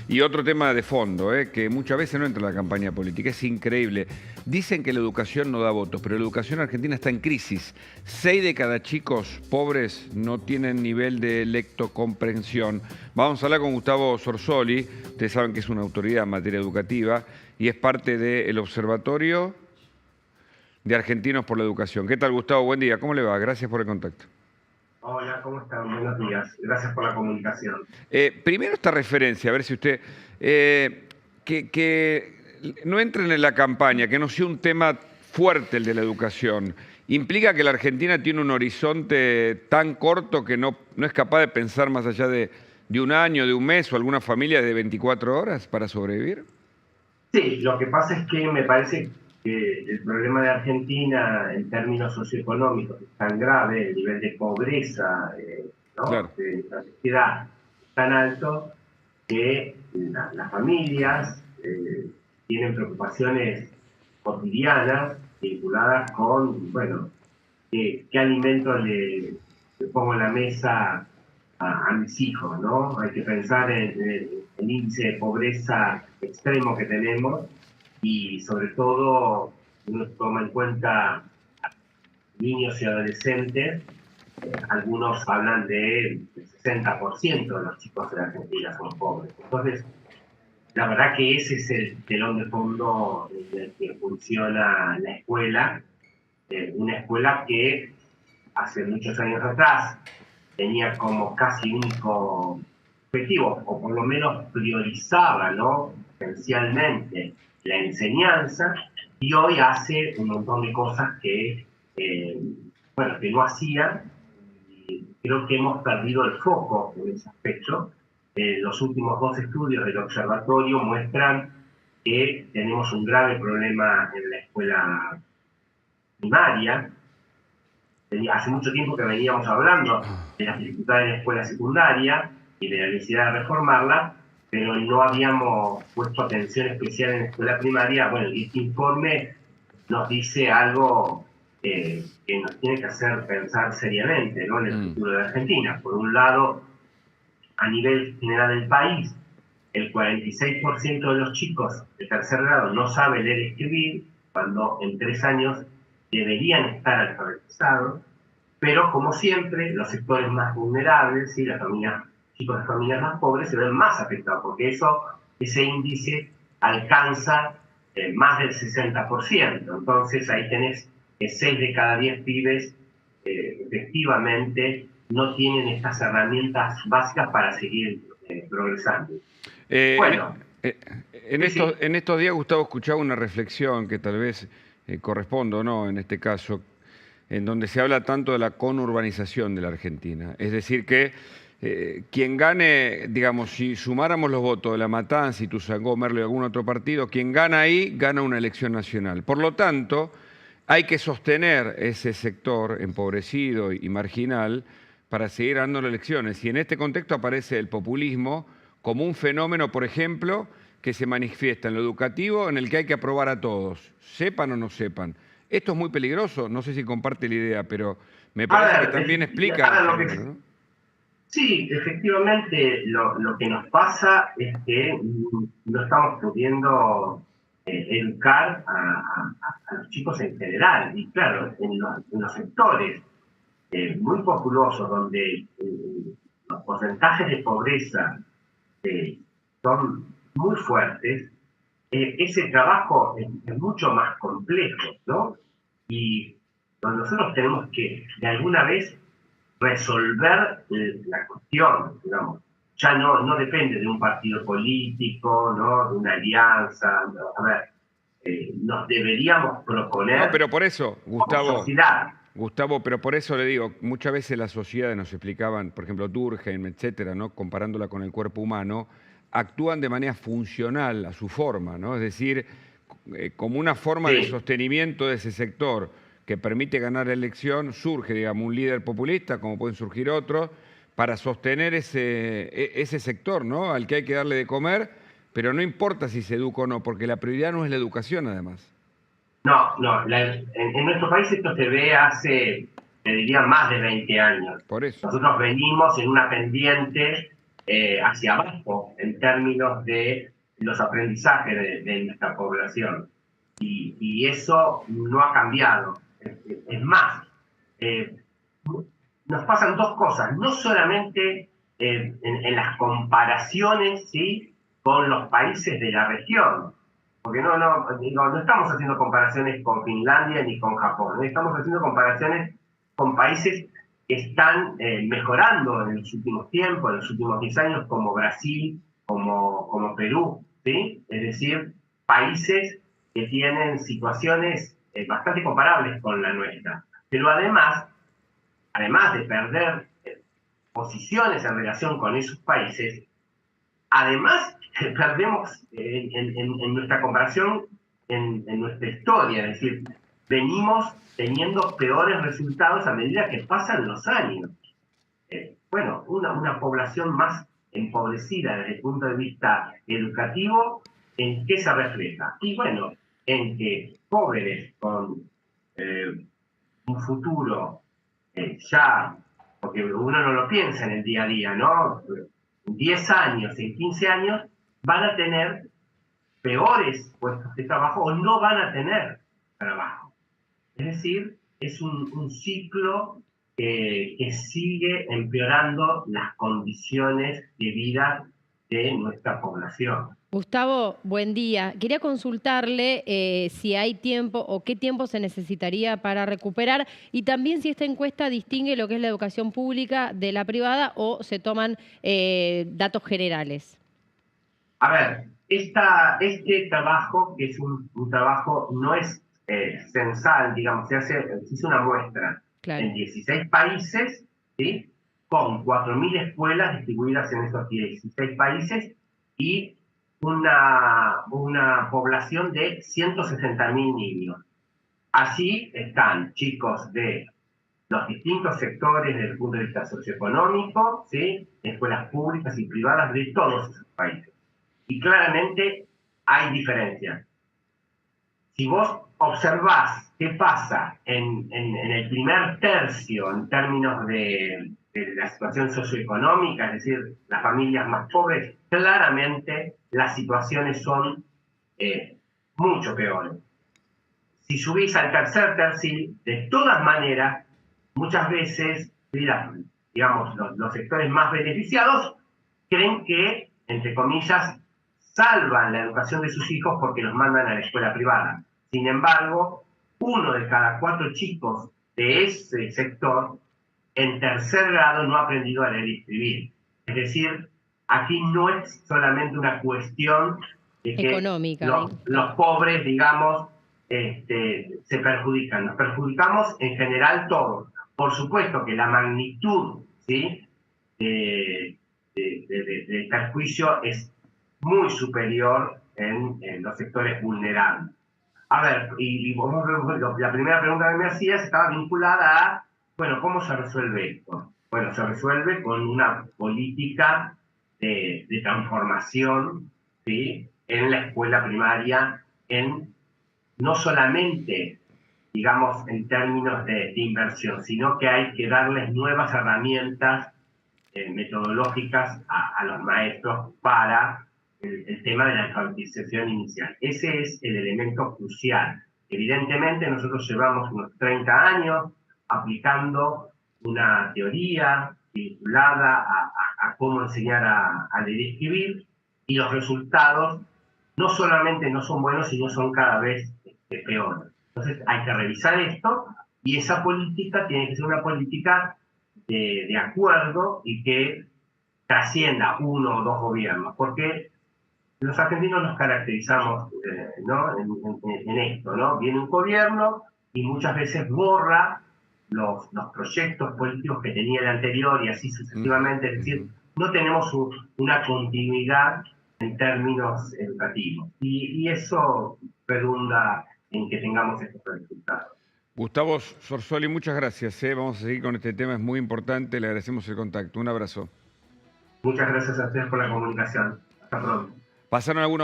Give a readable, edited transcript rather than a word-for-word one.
Y otro tema de fondo, que muchas veces no entra en la campaña política, es increíble. Dicen que la educación no da votos, pero la educación argentina está en crisis. 6 de cada chicos pobres no tienen nivel de lectocomprensión. Vamos a hablar con Gustavo Sorsoli, ustedes saben que es una autoridad en materia educativa y es parte del Observatorio de Argentinos por la Educación. ¿Qué tal, Gustavo? Buen día, ¿cómo le va? Gracias por el contacto. Hola, ¿cómo están? Buenos días. Gracias por la comunicación. Primero esta referencia, a ver si usted... que no entren en la campaña, que no sea un tema fuerte el de la educación. ¿Implica que la Argentina tiene un horizonte tan corto que no es capaz de pensar más allá de un año, de un mes o alguna familia de 24 horas para sobrevivir? Sí, lo que pasa es que me parece que el problema de Argentina en términos socioeconómicos es tan grave, el nivel de pobreza, Claro. de la sociedad es tan alto que las familias tienen preocupaciones cotidianas vinculadas con, bueno, qué alimento le pongo en la mesa a mis hijos, ¿no? Hay que pensar en el índice de pobreza extremo que tenemos y sobre todo uno toma en cuenta niños y adolescentes, algunos hablan del 60% de los chicos de la Argentina son pobres. Entonces, la verdad que ese es el telón de fondo en el que funciona la escuela, una escuela que hace muchos años atrás tenía como casi único objetivo, o por lo menos priorizaba, ¿no?, esencialmente la enseñanza, y hoy hace un montón de cosas que, bueno, que no hacía, y creo que hemos perdido el foco en ese aspecto. Los últimos 2 estudios del observatorio muestran que tenemos un grave problema en la escuela primaria. Hace mucho tiempo que veníamos hablando de las dificultades de la escuela secundaria y de la necesidad de reformarla, pero no habíamos puesto atención especial en la escuela primaria. Bueno, y este informe nos dice algo que nos tiene que hacer pensar seriamente, ¿no?, en el futuro de Argentina. Por un lado, a nivel general del país, el 46% de los chicos de tercer grado no sabe leer y escribir, cuando en 3 años deberían estar alfabetizados, pero como siempre, los sectores más vulnerables, ¿sí?, las familias, chicos de familias más pobres, se ven más afectados, porque ese índice alcanza más del 60%. Entonces ahí tenés 6 de cada 10 pibes efectivamente no tienen estas herramientas básicas para seguir progresando. Bueno, En estos días, Gustavo, escuchaba una reflexión que tal vez corresponda o no en este caso, en donde se habla tanto de la conurbanización de la Argentina. Es decir, que quien gane, digamos, si sumáramos los votos de La Matanza, Ituzaingó, Merlo y algún otro partido, quien gana ahí, gana una elección nacional. Por lo tanto, hay que sostener ese sector empobrecido y marginal para seguir dando elecciones. Y en este contexto aparece el populismo como un fenómeno, por ejemplo, que se manifiesta en lo educativo, en el que hay que aprobar a todos, sepan o no sepan. Esto es muy peligroso, no sé si comparte la idea, pero me parece que también explica el fenómeno, ¿no? Sí, efectivamente, lo que nos pasa es que no estamos pudiendo educar a los chicos en general. Y claro, en los sectores muy populosos, donde los porcentajes de pobreza son muy fuertes, ese trabajo es mucho más complejo, ¿no? Y nosotros tenemos que, de alguna vez, resolver la cuestión, digamos. Ya no depende de un partido político, ¿no?, de una alianza. ¿No? A ver, nos deberíamos No, proponer pero por eso, como sociedad. Gustavo, pero por eso le digo, muchas veces las sociedades nos explicaban, por ejemplo, Durkheim, etcétera, ¿no?, comparándola con el cuerpo humano, actúan de manera funcional a su forma, ¿no? Es decir, como una forma de Sí, sostenimiento de ese sector que permite ganar la elección, surge, digamos, un líder populista, como pueden surgir otros, para sostener ese sector, ¿no?, al que hay que darle de comer, pero no importa si se educa o no, porque la prioridad no es la educación, además. no, en nuestro país esto se ve hace, te diría, más de 20 años. Por eso. Nosotros venimos en una pendiente hacia abajo en términos de los aprendizajes de nuestra población. Y eso no ha cambiado. Es más, nos pasan dos cosas, no solamente en las comparaciones, ¿sí?, con los países de la región, porque no estamos haciendo comparaciones con Finlandia ni con Japón, estamos haciendo comparaciones con países que están mejorando en los últimos tiempos, en los últimos 10 años, como Brasil, como Perú, ¿sí? Es decir, países que tienen situaciones bastante comparables con la nuestra. Pero además de perder posiciones en relación con esos países, además perdemos en nuestra comparación, en nuestra historia, es decir, venimos teniendo peores resultados a medida que pasan los años. Bueno, una población más empobrecida desde el punto de vista educativo, ¿en qué se refleja? Y bueno, en que jóvenes con un futuro ya, porque uno no lo piensa en el día a día, ¿no? En 10 años, en 15 años, van a tener peores puestos de trabajo o no van a tener trabajo. Es decir, es un ciclo que sigue empeorando las condiciones de vida de nuestra población. Gustavo, buen día. Quería consultarle si hay tiempo o qué tiempo se necesitaría para recuperar y también si esta encuesta distingue lo que es la educación pública de la privada o se toman datos generales. A ver, este trabajo, que es un trabajo, no es censal, digamos, se hizo una muestra Claro. en 16 países, ¿sí?, con 4.000 escuelas distribuidas en esos 16 países y una población de 160.000 niños. Así están chicos de los distintos sectores desde el punto de vista socioeconómico, ¿sí?, escuelas públicas y privadas de todos esos países. Y claramente hay diferencias. Si vos observás qué pasa en el primer tercio en términos de la situación socioeconómica, es decir, las familias más pobres, claramente las situaciones son mucho peores. Si subís al tercer tercio, de todas maneras, muchas veces, digamos, los sectores más beneficiados creen que, entre comillas, salvan la educación de sus hijos porque los mandan a la escuela privada. Sin embargo, 1 de cada 4 chicos de ese sector en tercer grado no ha aprendido a leer y escribir. Es decir, aquí no es solamente una cuestión de que Económica. los pobres, digamos, se perjudican. Nos perjudicamos en general todos. Por supuesto que la magnitud, ¿sí?, del perjuicio es muy superior en los sectores vulnerables. A ver, la primera pregunta que me hacías estaba vinculada a, bueno, ¿cómo se resuelve esto? Bueno, se resuelve con una política de transformación, ¿sí?, en la escuela primaria, no solamente, digamos, en términos de inversión, sino que hay que darles nuevas herramientas metodológicas a los maestros para el tema de la alfabetización inicial. Ese es el elemento crucial. Evidentemente nosotros llevamos unos 30 años aplicando una teoría vinculada a cómo enseñar a leer y escribir, y los resultados no solamente no son buenos, sino son cada vez peores. Entonces hay que revisar esto, y esa política tiene que ser una política de acuerdo y que trascienda 1 o 2 gobiernos, porque los argentinos nos caracterizamos ¿no?, en esto, ¿no? Viene un gobierno y muchas veces borra los proyectos políticos que tenía el anterior y así sucesivamente. Es decir, no tenemos una continuidad en términos educativos. Y eso redunda en que tengamos estos resultados. Gustavo Sorsoli, muchas gracias. Vamos a seguir con este tema, es muy importante. Le agradecemos el contacto. Un abrazo. Muchas gracias a ustedes por la comunicación. Hasta pronto. Pasaron algunos